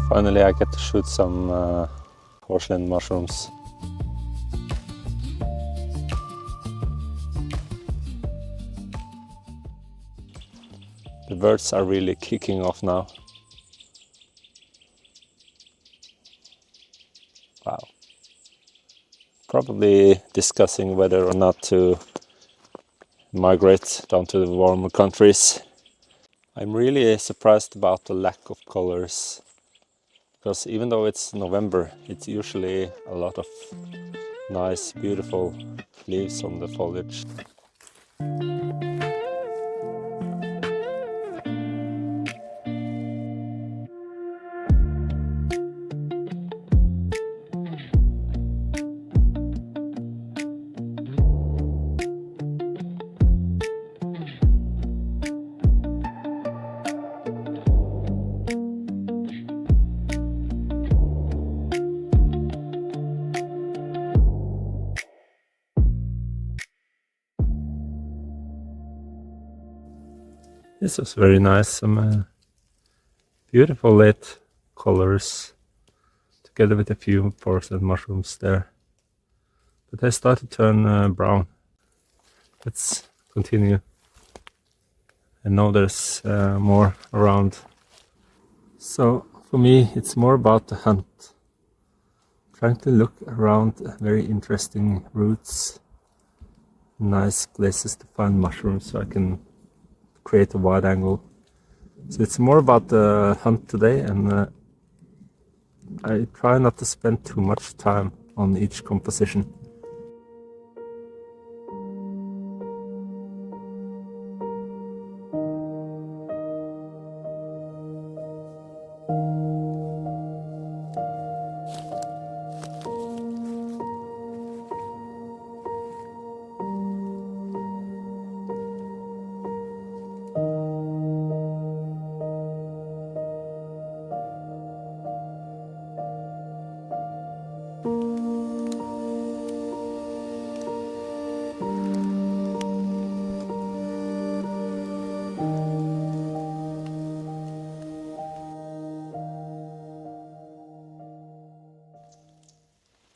Finally I get to shoot some porcelain mushrooms. The birds are really kicking off now. Wow. Probably discussing whether or not to migrate down to the warmer countries. I'm really surprised about the lack of colors, because even though it's November, it's usually a lot of nice, beautiful leaves on the foliage. This was very nice, some beautiful late colors together with a few porcelain mushrooms there. But they start to turn brown. Let's continue. I know there's more around. So for me it's more about the hunt. Trying to look around very interesting routes, nice places to find mushrooms so I can create a wide angle. So it's more about the hunt today, and I try not to spend too much time on each composition.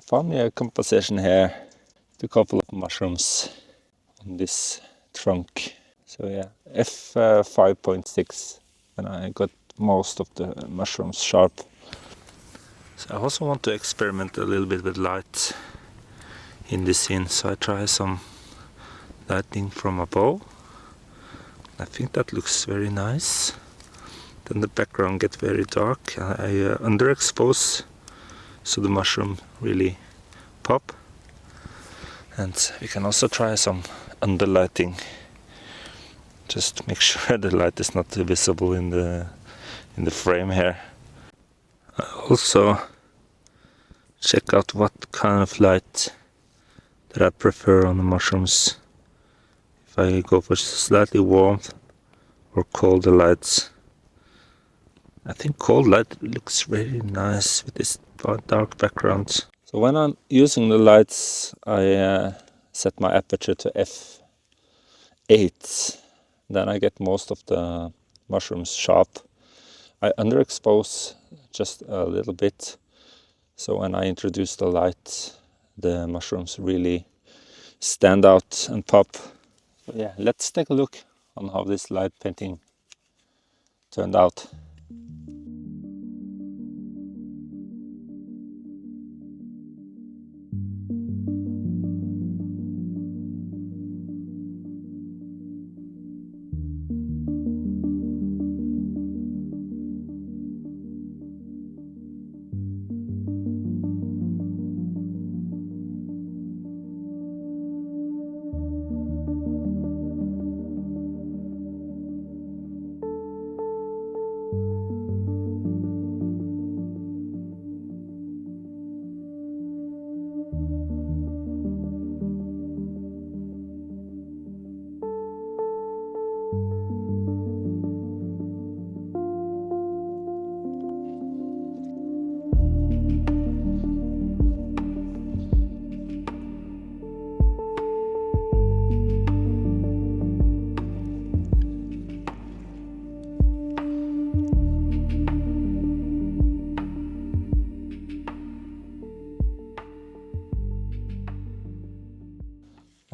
Found me a composition here, with a couple of mushrooms on this trunk. So yeah, f5.6, and I got most of the mushrooms sharp. So I also want to experiment a little bit with light in this scene, so I try some lighting from above. I think that looks very nice. Then the background gets very dark. I underexpose so the mushroom really pop. And we can also try some underlighting. Just make sure the light is not visible in the frame here. I also check out what kind of light that I prefer on the mushrooms. If I go for slightly warm or colder lights. I think cold light looks really nice with this dark background. So when I'm using the lights, I set my aperture to f8. Then I get most of the mushrooms sharp. I underexpose just a little bit, so when I introduce the light, the mushrooms really stand out and pop. So yeah, let's take a look on how this light painting turned out.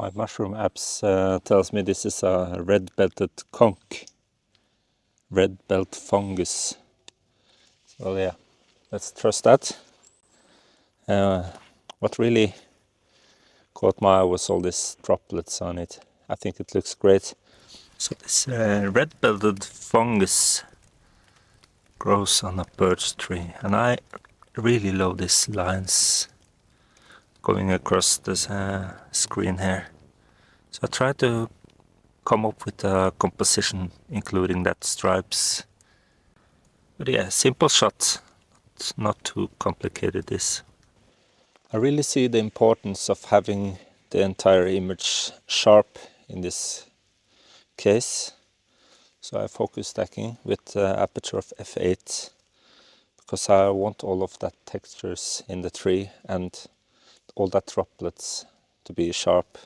My mushroom apps tells me this is a red-belted conch, red belt fungus. So yeah, let's trust that. What really caught my eye was all these droplets on it. I think it looks great. So this red-belted fungus grows on a birch tree, and I really love these lines going across this screen here. So I tried to come up with a composition including that stripes. But yeah, simple shot, it's not too complicated this. I really see the importance of having the entire image sharp in this case. So I focus stacking with aperture of f8 because I want all of that textures in the tree and all that droplets to be sharp.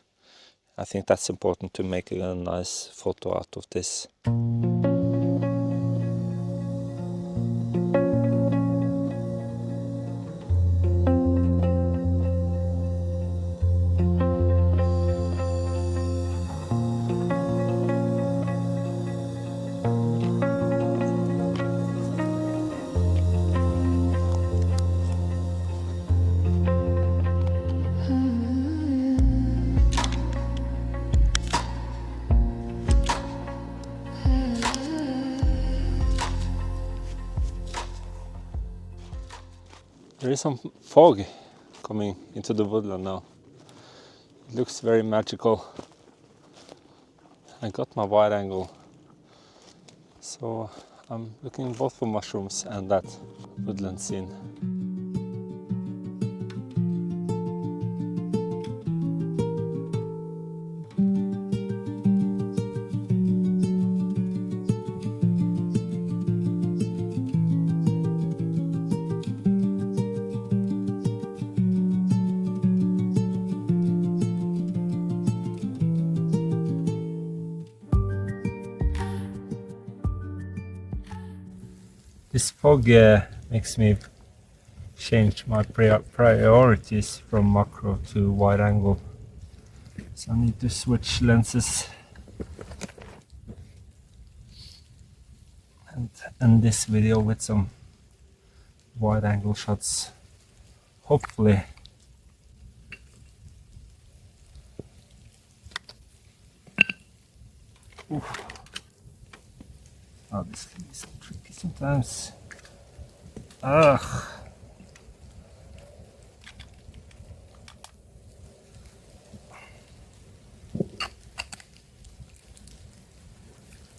I think that's important to make a nice photo out of this. There is some fog coming into the woodland now. It looks very magical. I got my wide angle, so I'm looking both for mushrooms and that woodland scene. This fog makes me change my priorities from macro to wide angle. So I need to switch lenses and end this video with some wide angle shots. Hopefully. Oof. Oh, this thing is tricky sometimes. Ugh.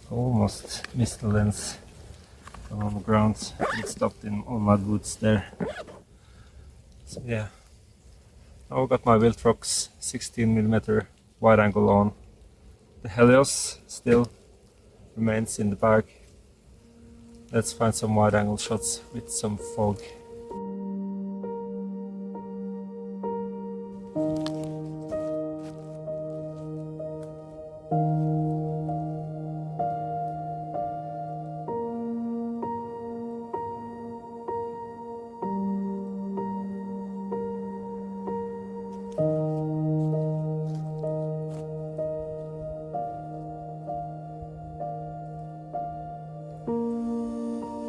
Almost missed the lens on the ground. It stopped in all my boots there. So yeah. Now I got my Viltrox 16mm wide angle on. The Helios still remains in the bag. Let's find some wide angle shots with some fog.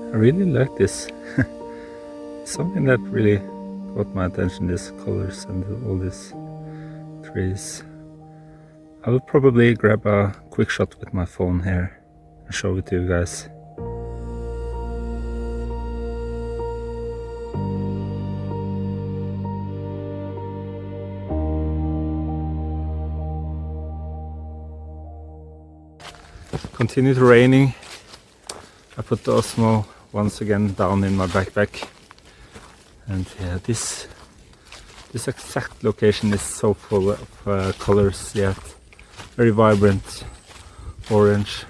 I really like this. Something that really caught my attention, these colors and all these trees. I will probably grab a quick shot with my phone here and show it to you guys. Continued raining. I put the Osmo once again down in my backpack, and yeah, this exact location is so full of colors yet. Very vibrant orange.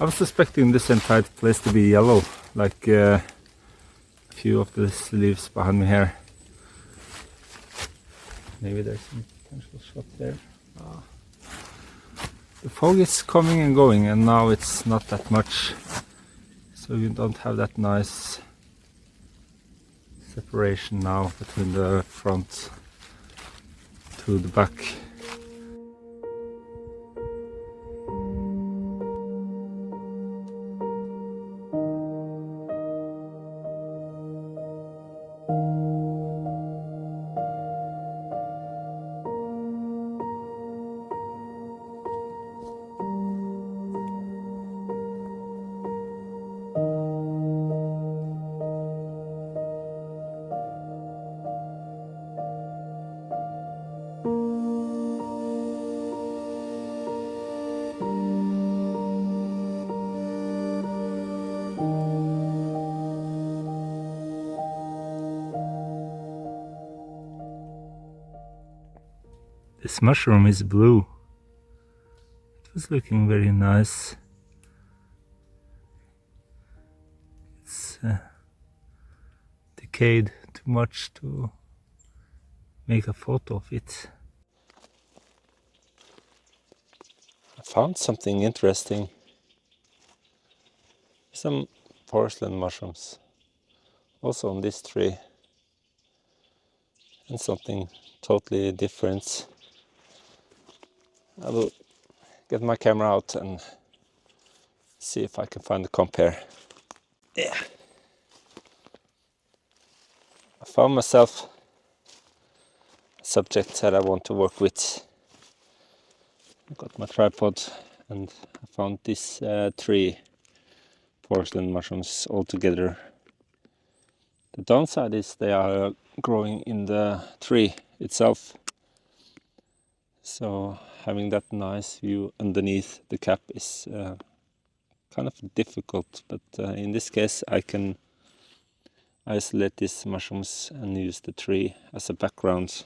I was expecting this entire place to be yellow, like a few of the leaves behind me here. Maybe there's some potential shot there. The fog is coming and going, and now it's not that much. So you don't have that nice separation now between the front to the back. This mushroom is blue. It was looking very nice. It's decayed too much to make a photo of it. I found something interesting. Some porcelain mushrooms also on this tree, and something totally different. I will get my camera out and see if I can find a compare. Yeah, I found myself a subject that I want to work with. I got my tripod and I found these three porcelain mushrooms all together. The downside is they are growing in the tree itself, so having that nice view underneath the cap is kind of difficult, but in this case I can isolate these mushrooms and use the tree as a background.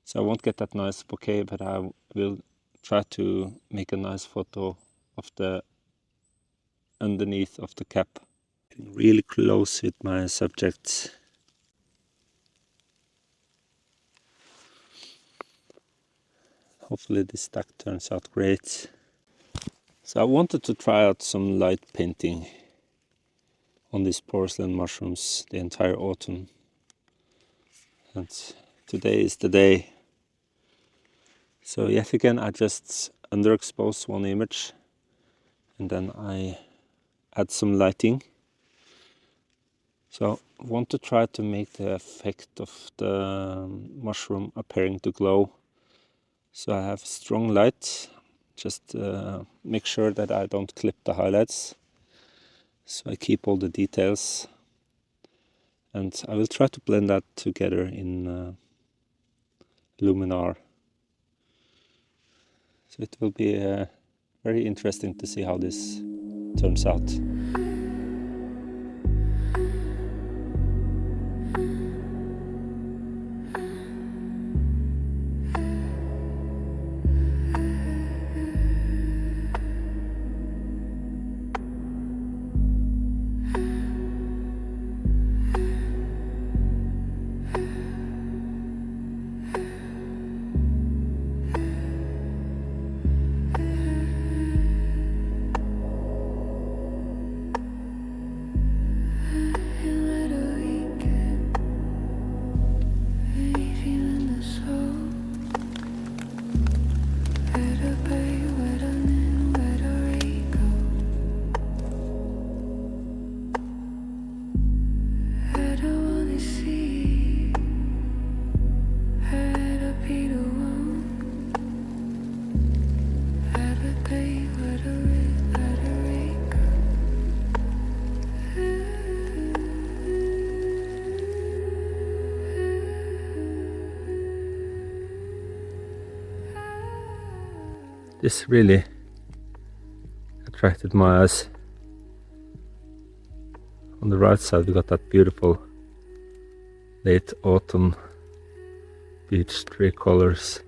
So I won't get that nice bouquet, but I will try to make a nice photo of the underneath of the cap. Really close with my subject. Hopefully this stack turns out great. So I wanted to try out some light painting on these porcelain mushrooms the entire autumn. And today is the day. So yet again I just underexpose one image and then I add some lighting. So I want to try to make the effect of the mushroom appearing to glow. So I have strong light, just make sure that I don't clip the highlights. So I keep all the details. And I will try to blend that together in Luminar. So it will be very interesting to see how this turns out. This really attracted my eyes. On the right side we got that beautiful late autumn beech tree colors,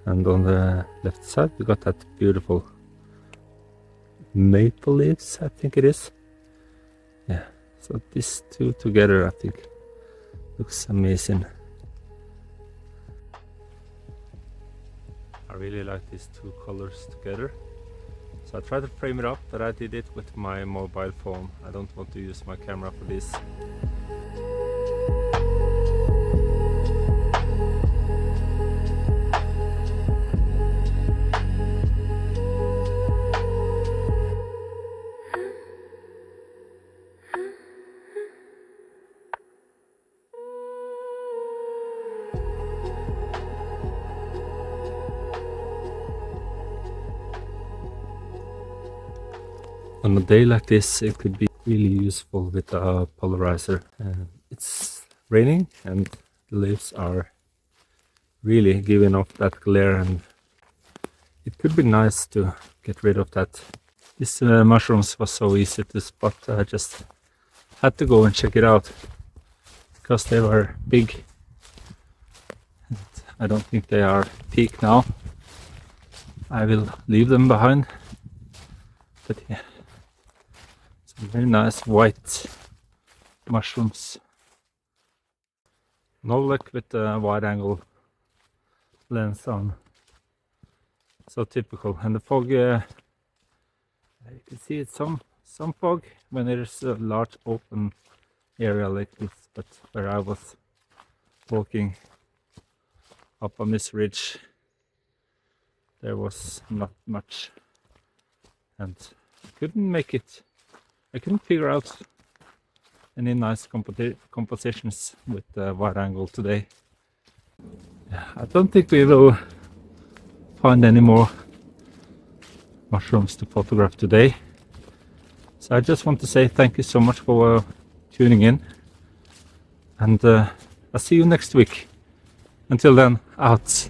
and on the left side we got that beautiful maple leaves, I think it is. Yeah, so these two together I think looks amazing. I really like these two colors together. So I tried to frame it up, but I did it with my mobile phone. I don't want to use my camera for this. On a day like this, it could be really useful with a polarizer. It's raining and the leaves are really giving off that glare, and it could be nice to get rid of that. These mushrooms was so easy to spot. I just had to go and check it out because they were big. And I don't think they are peak now. I will leave them behind. But yeah, some very nice white mushrooms. No luck with the wide angle lens on. So typical. And the fog, you can see it's some fog when there's a large open area like this, but where I was walking up on this ridge, there was not much, and I couldn't make it. I couldn't figure out any nice compositions with the wide angle today. Yeah, I don't think we will find any more mushrooms to photograph today. So I just want to say thank you so much for tuning in, and I'll see you next week. Until then, out.